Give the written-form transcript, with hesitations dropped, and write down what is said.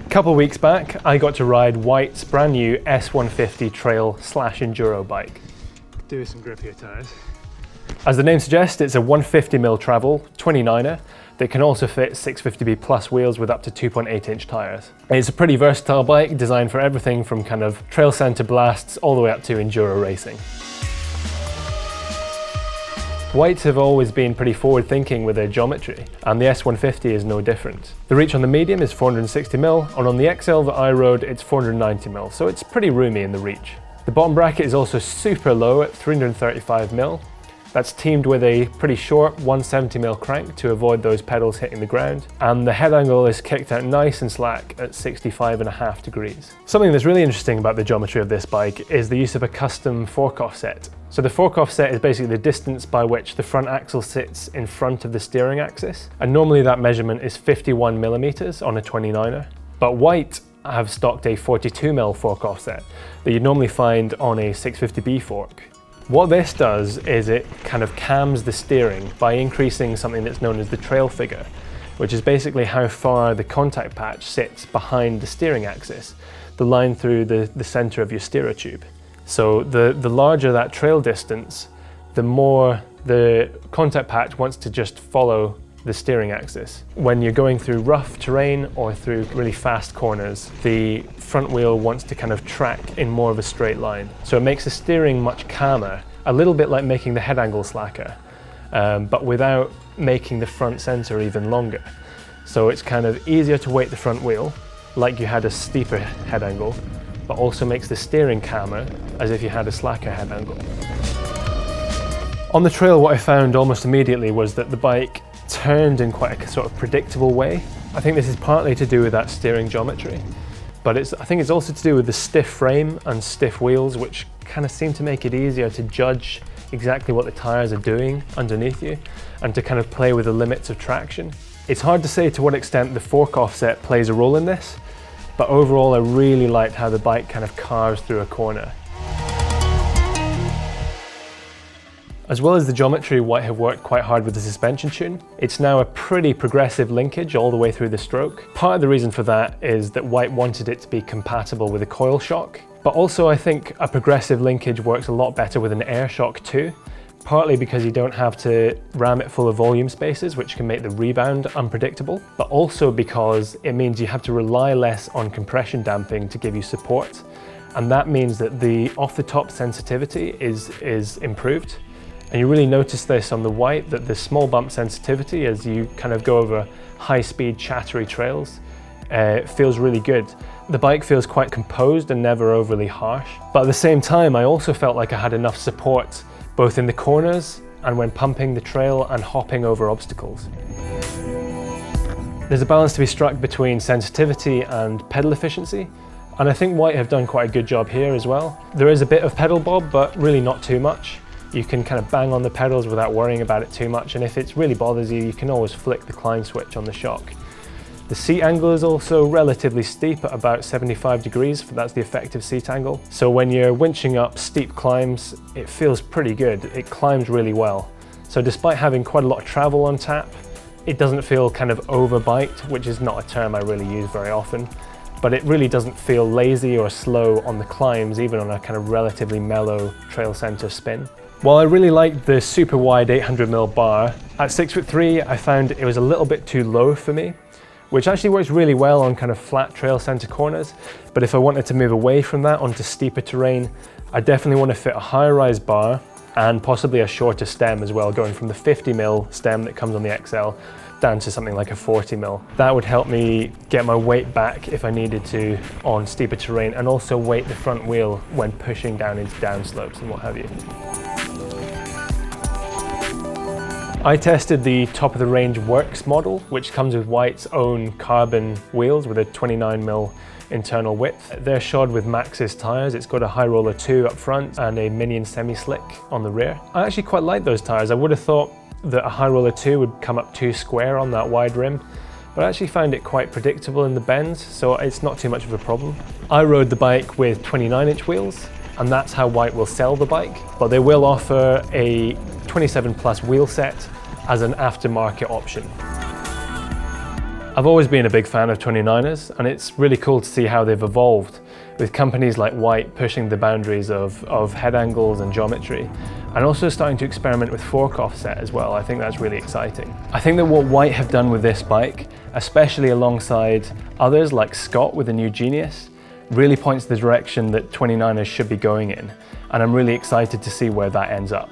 A couple of weeks back, I got to ride Whyte's brand new S-150 trail/enduro bike. Do some grippier tyres. As the name suggests, it's a 150mm travel 29er that can also fit 650B plus wheels with up to 2.8-inch tyres. It's a pretty versatile bike designed for everything from kind of trail centre blasts all the way up to enduro racing. Whyte have always been pretty forward-thinking with their geometry, and the S-150 is no different. The reach on the medium is 460mm, and on the XL that I rode, it's 490mm, so it's pretty roomy in the reach. The bottom bracket is also super low at 335mm. That's teamed with a pretty short 170mm crank to avoid those pedals hitting the ground, and the head angle is kicked out nice and slack at 65.5 degrees. Something that's really interesting about the geometry of this bike is the use of a custom fork offset. So the fork offset is basically the distance by which the front axle sits in front of the steering axis, and normally that measurement is 51mm on a 29er. But Whyte have stocked a 42mm fork offset that you'd normally find on a 650B fork. What this does is it kind of cams the steering by increasing something that's known as the trail figure, which is basically how far the contact patch sits behind the steering axis, the line through the center of your steerer tube. So the larger that trail distance, the more the contact patch wants to just follow the steering axis. When you're going through rough terrain or through really fast corners, the front wheel wants to kind of track in more of a straight line. So it makes the steering much calmer, a little bit like making the head angle slacker, but without making the front center even longer. So it's kind of easier to weight the front wheel, like you had a steeper head angle, but also makes the steering calmer, as if you had a slacker head angle. On the trail, what I found almost immediately was that the bike turned in quite a sort of predictable way. I think this is partly to do with that steering geometry, but I think it's also to do with the stiff frame and stiff wheels, which kind of seem to make it easier to judge exactly what the tires are doing underneath you and to kind of play with the limits of traction. It's hard to say to what extent the fork offset plays a role in this, but overall I really liked how the bike kind of carves through a corner. As well as the geometry, Whyte have worked quite hard with the suspension tune. It's now a pretty progressive linkage all the way through the stroke. Part of the reason for that is that Whyte wanted it to be compatible with a coil shock, but also I think a progressive linkage works a lot better with an air shock too, partly because you don't have to ram it full of volume spaces, which can make the rebound unpredictable, but also because it means you have to rely less on compression damping to give you support, and that means that the off-the-top sensitivity is improved. And you really notice this on the Whyte, that the small bump sensitivity as you kind of go over high-speed chattery trails feels really good. The bike feels quite composed and never overly harsh. But at the same time, I also felt like I had enough support both in the corners and when pumping the trail and hopping over obstacles. There's a balance to be struck between sensitivity and pedal efficiency, and I think Whyte have done quite a good job here as well. There is a bit of pedal bob, but really not too much. You can kind of bang on the pedals without worrying about it too much, and if it really bothers you, you can always flick the climb switch on the shock. The seat angle is also relatively steep at about 75 degrees, that's the effective seat angle. So when you're winching up steep climbs, it feels pretty good. It climbs really well. So despite having quite a lot of travel on tap, it doesn't feel kind of overbiked, which is not a term I really use very often, but it really doesn't feel lazy or slow on the climbs, even on a kind of relatively mellow trail center spin. While I really liked the super wide 800mm bar, at 6'3" I found it was a little bit too low for me, which actually works really well on kind of flat trail center corners. But if I wanted to move away from that onto steeper terrain, I definitely want to fit a higher rise bar and possibly a shorter stem as well, going from the 50mm stem that comes on the XL down to something like a 40mm. That would help me get my weight back if I needed to on steeper terrain, and also weight the front wheel when pushing down into downslopes and what have you. I tested the top of the range WORKS model, which comes with Whyte's own carbon wheels with a 29mm internal width. They're shod with Maxxis tyres. It's got a High Roller 2 up front and a Minion semi-slick on the rear. I actually quite like those tyres. I would have thought that a High Roller 2 would come up too square on that wide rim, but I actually found it quite predictable in the bends, so it's not too much of a problem. I rode the bike with 29-inch wheels, and that's how Whyte will sell the bike, but they will offer a 27 plus wheel set as an aftermarket option. I've always been a big fan of 29ers, and it's really cool to see how they've evolved, with companies like Whyte pushing the boundaries of head angles and geometry, and also starting to experiment with fork offset as well. I think that's really exciting. I think that what Whyte have done with this bike, especially alongside others like Scott with the new Genius, really points the direction that 29ers should be going in, and I'm really excited to see where that ends up.